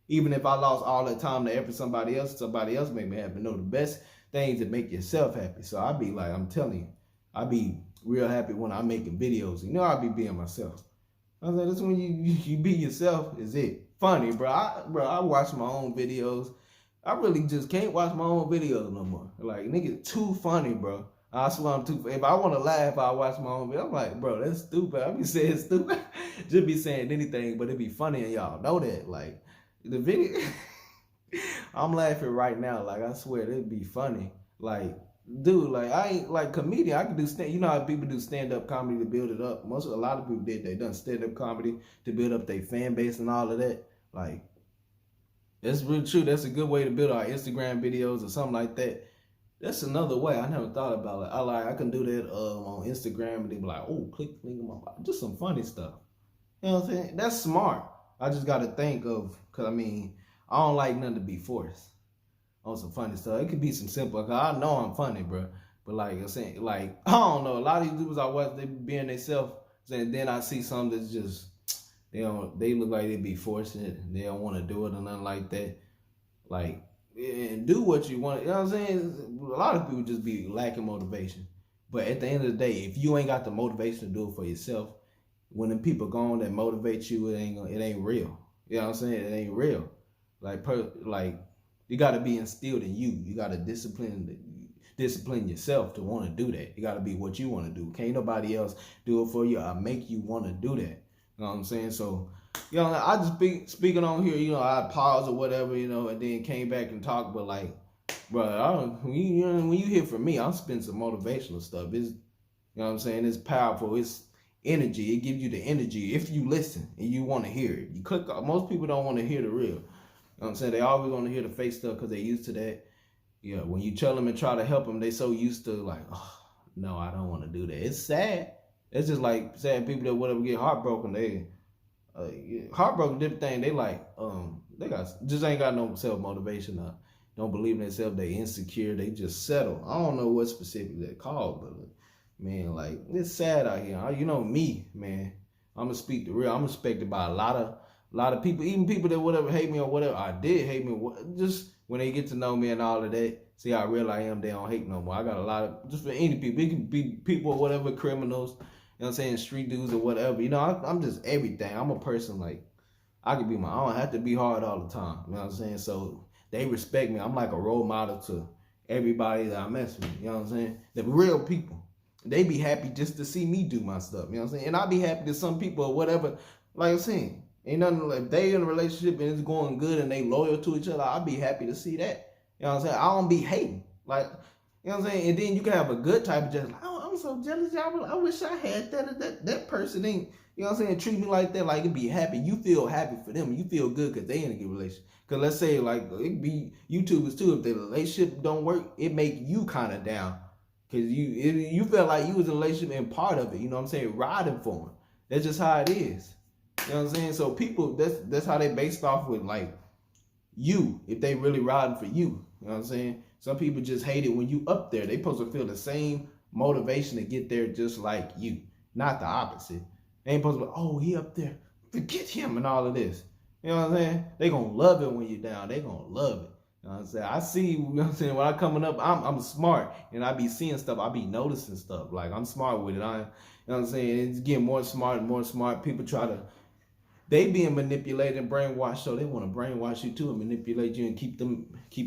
Even if I lost all the time to effort somebody else make me happy. No, the best things that make yourself happy. So I be like, I'm telling you, I be real happy when I'm making videos. You know, I be being myself. I said, that's when you be yourself, is it. Funny, bro. I watch my own videos. I really just can't watch my own videos no more. Like, nigga, too funny, bro. I swear I'm too. If I want to laugh, I watch my own video. I'm like, bro, that's stupid. I be saying stupid, just be saying anything, but it be funny, and y'all know that. Like, the video, I'm laughing right now. Like, I swear it'd be funny. Like, dude, like I ain't like comedian. I can do stand. You know how people do stand up comedy to build it up. A lot of people did. They done stand up comedy to build up their fan base and all of that. Like, that's really true. That's a good way to build our Instagram videos or something like that. That's another way. I never thought about it. I can do that on Instagram and they be like, oh, click link in my bio. Just some funny stuff. You know what I'm saying? That's smart. I just got to think of, because I mean, I don't like nothing to be forced on some funny stuff. It could be some simple, because I know I'm funny, bro. But like I'm saying, like, I don't know. A lot of these dudes I watch, they being themselves. And then I see some that's just, they look like they be forcing it. They don't want to do it or nothing like that. Like, and do what you want. You know what I'm saying? A lot of people just be lacking motivation. But at the end of the day, if you ain't got the motivation to do it for yourself, when the people gone that motivate you, it ain't real. You know what I'm saying? It ain't real. Like you got to be instilled in you. You got to discipline yourself to want to do that. You got to be what you want to do. Can't nobody else do it for you or make you want to do that. You know what I'm saying? So, you know, I just speaking on here, you know, I paused or whatever, you know, and then came back and talked. But like, bro, when you hear from me, I'm spending some motivational stuff. It's, you know what I'm saying? It's powerful. It's energy. It gives you the energy if you listen and you want to hear it. You click. Most people don't want to hear the real. You know what I'm saying? They always want to hear the fake stuff because they're used to that. Yeah, when you tell them and try to help them, they so used to like, oh, no, I don't want to do that. It's sad. It's just like sad people that whatever get heartbroken. They heartbroken, different thing. They like, they just ain't got no self motivation. Don't believe in themselves. They insecure. They just settle. I don't know what specifically they called, but man, like it's sad out here. You know me, man. I'm gonna speak the real. I'm respected by a lot of people, even people that whatever hate me or whatever. I did hate me. Just when they get to know me and all of that, see how real I am. They don't hate no more. I got a lot of just for any people. It can be people or whatever, criminals. You know what I'm saying? Street dudes or whatever. You know, I'm just everything. I'm a person like, I can be I don't have to be hard all the time. You know what I'm saying? So they respect me. I'm like a role model to everybody that I mess with. You know what I'm saying? The real people. They be happy just to see me do my stuff. You know what I'm saying? And I be happy that some people or whatever, like I'm saying, ain't nothing like if they in a relationship and it's going good and they loyal to each other, I'll be happy to see that. You know what I'm saying? I don't be hating. Like, you know what I'm saying? And then you can have a good type of jealous. Oh, I'm so jealous. I wish I had that person ain't, you know what I'm saying, treat me like that, like it be happy. You feel happy for them. You feel good because they in a good relationship. Because let's say, like, it be YouTubers too. If the relationship don't work, it make you kind of down. Because you felt like you was in a relationship and part of it. You know what I'm saying? Riding for them. That's just how it is. You know what I'm saying? So people, that's how they based off with, like, you, if they really riding for you. You know what I'm saying? Some people just hate it when you up there. They supposed to feel the same motivation to get there just like you. Not the opposite. They ain't supposed to be, oh, he up there. Forget him and all of this. You know what I'm saying? They gonna love it when you're down. They gonna love it. You know what I'm saying? I see, you know what I'm saying, when I coming up, I'm smart and I be seeing stuff, I be noticing stuff. Like I'm smart with it. You know what I'm saying? It's getting more smart and more smart. People they being manipulated and brainwashed, so they want to brainwash you too and manipulate you and keep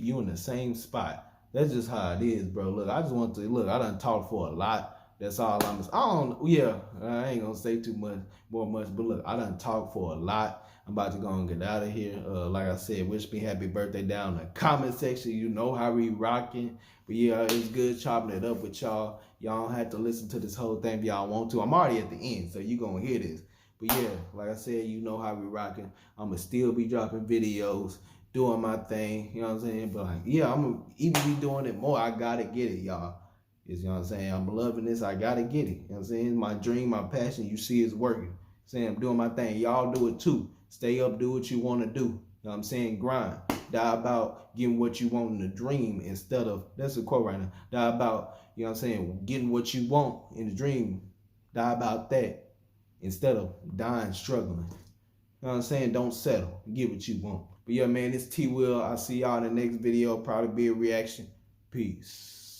you in the same spot. That's just how it is, bro. Look, I done talked for a lot. That's all I ain't gonna say too much, but look, I done talked for a lot. I'm about to go and get out of here. Like I said, wish me happy birthday down in the comment section. You know how we rocking. But yeah, it's good chopping it up with y'all. Y'all don't have to listen to this whole thing if y'all want to. I'm already at the end, so you gonna hear this. But yeah, like I said, you know how we rocking. I'ma still be dropping videos, doing my thing. You know what I'm saying? But like, yeah, I'm gonna even be doing it more. I gotta get it, y'all. You know what I'm saying? I'm loving this. I gotta get it. You know what I'm saying? My dream, my passion, you see it's working. Saying I'm doing my thing. Y'all do it too. Stay up, do what you want to do. You know what I'm saying? Grind. Die about getting what you want in the dream instead of, that's a quote right now. Die about, you know what I'm saying, getting what you want in the dream. Die about that instead of dying struggling. You know what I'm saying? Don't settle. Get what you want. But yeah, man, it's TWill. I'll see y'all in the next video. Probably be a reaction. Peace.